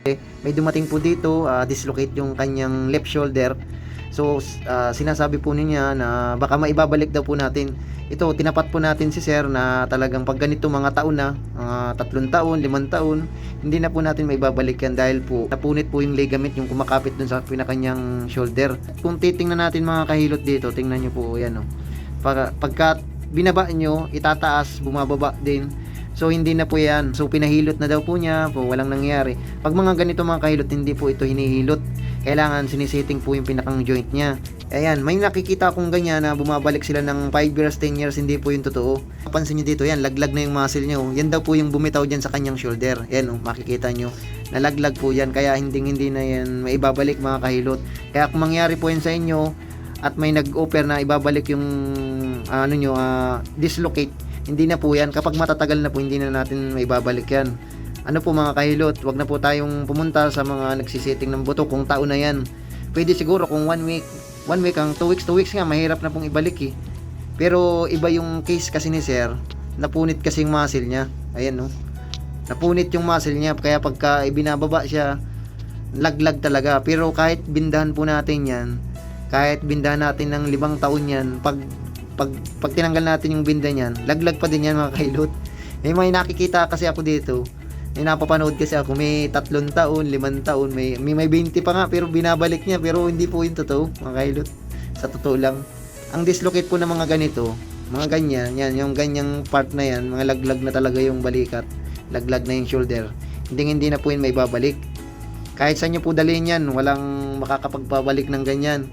May dumating po dito, dislocate yung kanyang left shoulder. So sinasabi po niya na baka maibabalik daw po natin. Ito, tinapat po natin si sir na talagang pag ganito mga taon na, 3 taon, 5 taon, hindi na po natin maibabalik yan dahil po napunit po yung ligament yung kumakapit dun sa pinakanyang shoulder. Kung titingnan natin mga kahilot dito, tingnan nyo po yan, oh. Pagka binaba nyo, itataas, bumababa din. So hindi na po yan. So pinahilot na daw po niya, po walang nangyari. Pag mga ganito mga kahilot, hindi po ito hinihilot. Kailangan sinisiting po yung pinakang joint niya. Ayan, may nakikita akong ganyan na bumabalik sila ng 5 years, 10 years, hindi po yung totoo. Pansin nyo dito, yan, laglag na yung muscle nyo. Yan daw po yung bumitaw dyan sa kanyang shoulder. Yan, makikita nyo. Nalaglag po yan, kaya hindi na yan maibabalik mga kahilot. Kaya kung mangyari po yan sa inyo, at may nag-offer na ibabalik yung dislocate, hindi na po yan. Kapag matatagal na po, hindi na natin maibabalik yan. Ano po mga kahilot, wag na po tayong pumunta sa mga nagsisiting ng buto kung taon na yan. Pwede siguro kung 1 week ang 2 weeks nga, mahirap na pong ibalik eh. Pero iba yung case kasi ni sir, napunit kasi yung muscle niya. Ayan, no, napunit yung muscle niya, kaya pagka ibinababa siya, laglag talaga. Pero kahit bindahan po natin yan, kahit bindahan natin ng 5 taon yan, pag tinanggal natin yung binda niyan, laglag pa din yan mga kahilot. May nakikita kasi ako dito, may napapanood kasi ako, may 3 taon, 5 taon, may 20 pa nga, pero binabalik niya, pero hindi po yung totoo mga kahilot. Sa totoo lang, ang dislocate po ng mga ganito, mga ganyan, yan, yung ganyang part na yan, mga laglag na talaga yung balikat, laglag na yung shoulder, hindi na po yun may babalik. Kahit saan nyo po dalhin yan, walang makakapagpabalik ng ganyan.